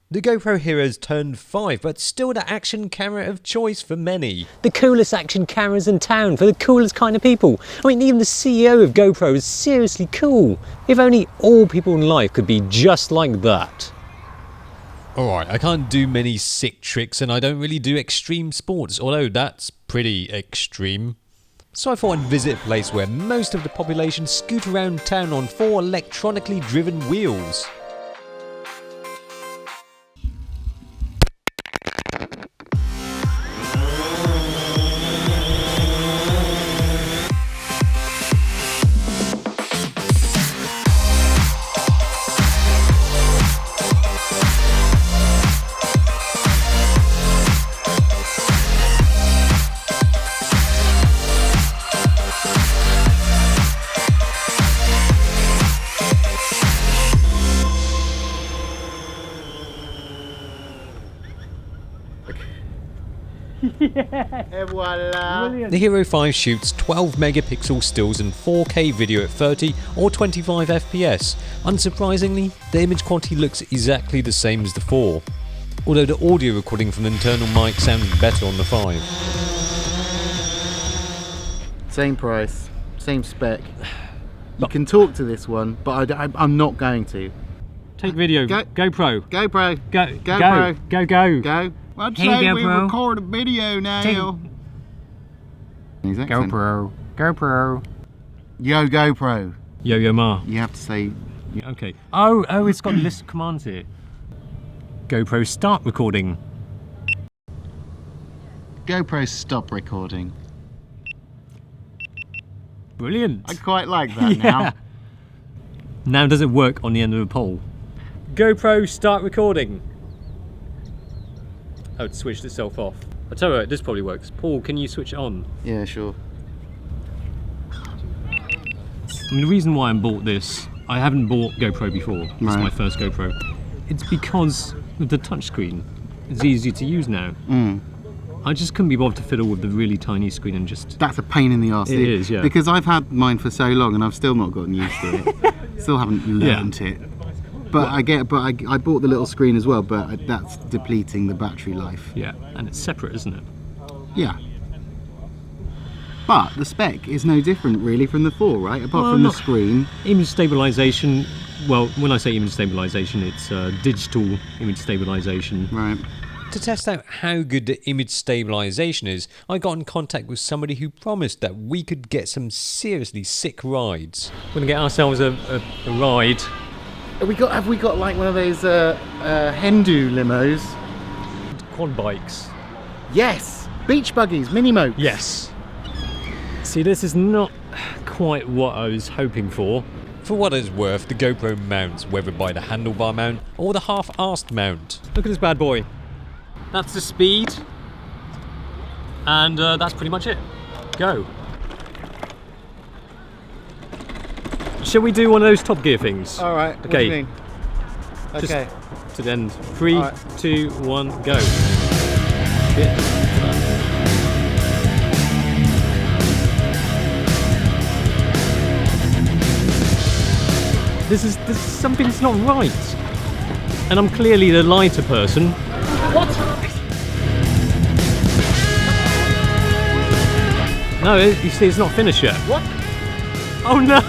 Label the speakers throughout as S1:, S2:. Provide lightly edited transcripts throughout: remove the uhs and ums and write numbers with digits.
S1: The GoPro Hero's turned 5, but still the action camera of choice for many.
S2: The coolest action cameras in town for the coolest kind of people. I mean, even the CEO of GoPro is seriously cool. If only all people in life could be just like that.
S1: Alright, I can't do many sick tricks and I don't really do extreme sports, although that's pretty extreme. So I thought I'd visit a place where most of the population scoot around town on 4 electronically driven wheels.
S3: Voila.
S1: The Hero 5 shoots 12 megapixel stills and 4K video at 30 or 25 FPS. Unsurprisingly, the image quality looks exactly the same as the 4, although the audio recording from the internal mic sounds better on the 5.
S3: Same price, same spec. You can talk to this one, but I'm not going to.
S2: Take video. GoPro.
S3: GoPro.
S2: Go.
S3: Go. I'd
S2: Hey,
S3: say we
S2: GoPro.
S3: record a video now. His accent.
S2: GoPro.
S3: Yo, GoPro.
S2: Yo ma.
S3: You have to say.
S2: Okay. Oh, it's got a list of commands here. GoPro start recording.
S3: GoPro stop recording.
S2: Brilliant.
S3: I quite like that now.
S2: Now does it work on the end of the pole? GoPro start recording. Oh, it switched itself off. I'll tell you what, this probably works. Paul, can you switch it on?
S3: Yeah, sure.
S2: I mean, the reason why I bought this, I haven't bought GoPro before. This is
S3: Right.
S2: my first GoPro. It's because of the touchscreen. It's easy to use now. I just couldn't be bothered to fiddle with the really tiny screen and just...
S3: That's a pain in the arse.
S2: It is, yeah.
S3: Because I've had mine for so long and I've still not gotten used to it. Still haven't learned it. But I bought the little screen as well, but that's depleting the battery life.
S2: Yeah, and it's separate, isn't it?
S3: Yeah. But the spec is no different really from the 4, right? Apart from the screen.
S2: Image stabilization, well, when I say image stabilization, it's digital image stabilization.
S3: Right.
S1: To test out how good the image stabilization is, I got in contact with somebody who promised that we could get some seriously sick rides.
S2: We're going to get ourselves a ride.
S3: Have we got like one of those Hindu limos?
S2: Quad bikes.
S3: Yes! Beach buggies, mini mopes.
S2: Yes. See, this is not quite what I was hoping for.
S1: For what it's worth, the GoPro mounts, whether by the handlebar mount or the half-arsed mount.
S2: Look at this bad boy. That's the speed. And that's pretty much it. Go. Shall we do one of those Top Gear things?
S3: All right. What do
S2: Okay.
S3: you mean?
S2: Just
S3: Okay.
S2: to the end. 3,
S3: All right.
S2: 2, 1, go. Shit. This is something's not right. And I'm clearly the lighter person.
S3: What?
S2: No, you see, it's not finished yet.
S3: What?
S2: Oh no!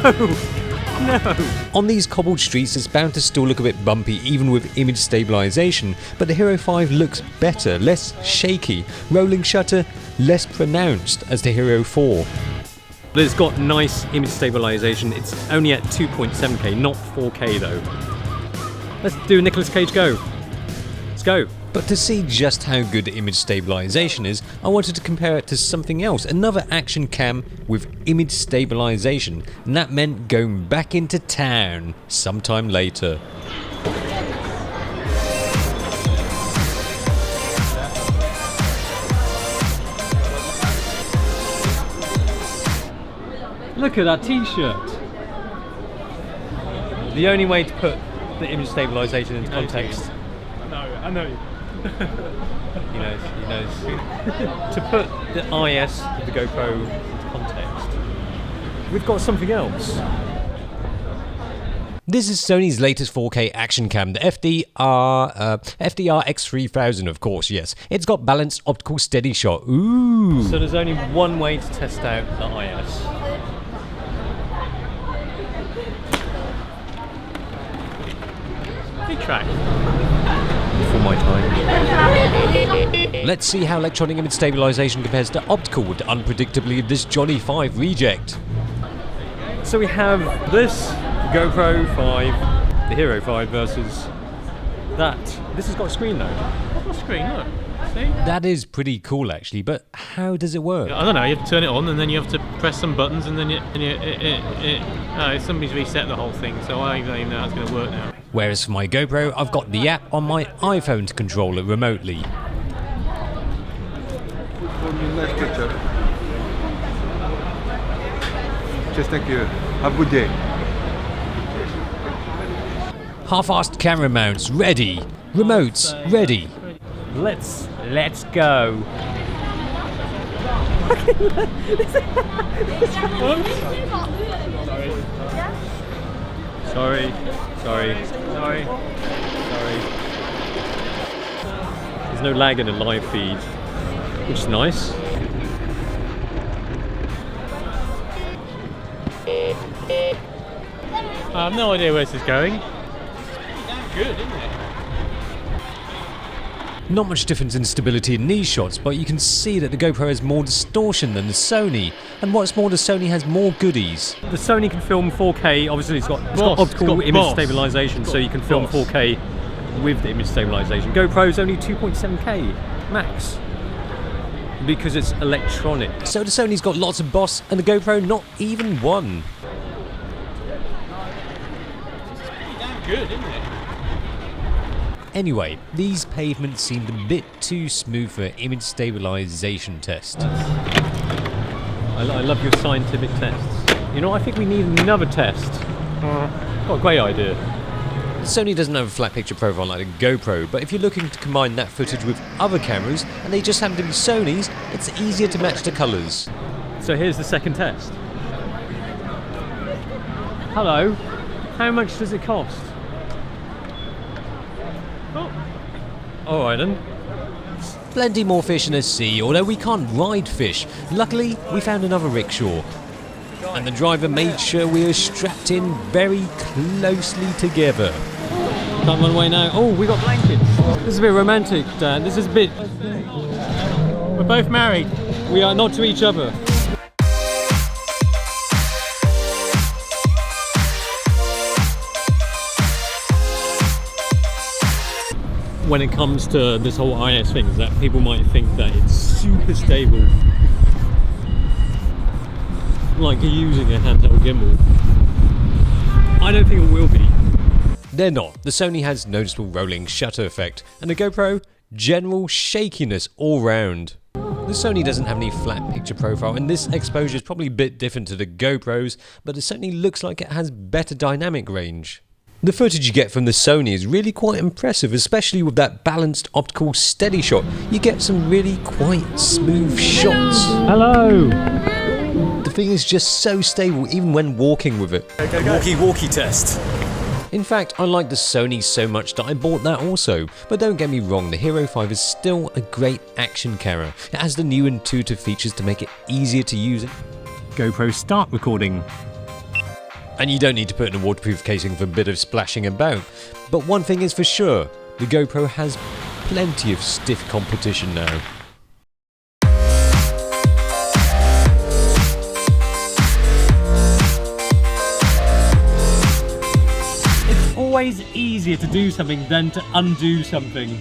S2: No!
S1: On these cobbled streets, it's bound to still look a bit bumpy even with image stabilization, but the Hero 5 looks better, less shaky, rolling shutter less pronounced as the Hero 4.
S2: But it's got nice image stabilization. It's only at 2.7K, not 4K though. Let's do a Nicolas Cage go. Let's go.
S1: But to see just how good the image stabilization is, I wanted to compare it to something else, another action cam with image stabilization, and that meant going back into town sometime later.
S2: Look at that t-shirt. The only way to put the image stabilization into context.
S4: I know you.
S2: He knows. To put the IS of the GoPro into context, we've got something else.
S1: This is Sony's latest 4K action cam, the FDR X3000, of course, yes. It's got balanced optical steady shot. Ooh.
S2: So there's only one way to test out the IS. Big track. For my time.
S1: Let's see how electronic image stabilization compares to optical with the unpredictably of this Johnny 5 reject.
S2: So we have this GoPro 5, the Hero 5 versus that. This has got a screen though.
S4: I've got a screen, look. See?
S1: That is pretty cool actually, but how does it work?
S4: I don't know, you have to turn it on and then you have to press some buttons and then somebody's reset the whole thing, so I don't even know how it's going to work now.
S1: Whereas for my GoPro, I've got the app on my iPhone to control it remotely.
S5: Nice picture. Just thank you. Have a good day.
S1: Half-assed camera mounts ready. Remotes ready.
S2: Let's go. Sorry. There's no lag in the live feed, which is nice.
S4: I have no idea where this is going. It's pretty damn good, isn't it?
S1: Not much difference in stability in these shots, but you can see that the GoPro has more distortion than the Sony. And what's more, the Sony has more goodies.
S2: The Sony can film 4K. Obviously, it's got optical image stabilization, so you can film 4K with the image stabilization. GoPro's only 2.7K max because it's electronic.
S1: So the Sony's got lots of boss, and the GoPro not even one.
S4: It's pretty damn good, isn't it?
S1: Anyway, these pavements seemed a bit too smooth for image stabilization test.
S2: I love your scientific tests. You know, I think we need another test. Got a great idea.
S1: The Sony doesn't have a flat picture profile like the GoPro, but if you're looking to combine that footage with other cameras, and they just happen to be Sony's, it's easier to match the colours.
S2: So here's the second test. Hello, how much does it cost? Oh, alright then.
S1: Plenty more fish in the sea, although we can't ride fish. Luckily, we found another rickshaw. And the driver made sure we were strapped in very closely together.
S2: Can't run away now. Oh, we got blankets. This is a bit romantic, Dan. This is a bit...
S4: We're both married.
S2: We are not to each other. When it comes to this whole IS thing, is that people might think that it's super stable, like you're using a handheld gimbal. I don't think it will be.
S1: They're not. The Sony has noticeable rolling shutter effect, and the GoPro, general shakiness all round. The Sony doesn't have any flat picture profile, and this exposure is probably a bit different to the GoPros, but it certainly looks like it has better dynamic range. The footage you get from the Sony is really quite impressive, especially with that balanced optical steady shot. You get some really quite smooth shots.
S2: Hello!
S1: The thing is just so stable even when walking with it.
S2: Walkie test.
S1: In fact, I like the Sony so much that I bought that also. But don't get me wrong, the Hero 5 is still a great action camera. It has the new intuitive features to make it easier to use.
S2: GoPro start recording.
S1: And you don't need to put in a waterproof casing for a bit of splashing about. But one thing is for sure, the GoPro has plenty of stiff competition now.
S2: It's always easier to do something than to undo something.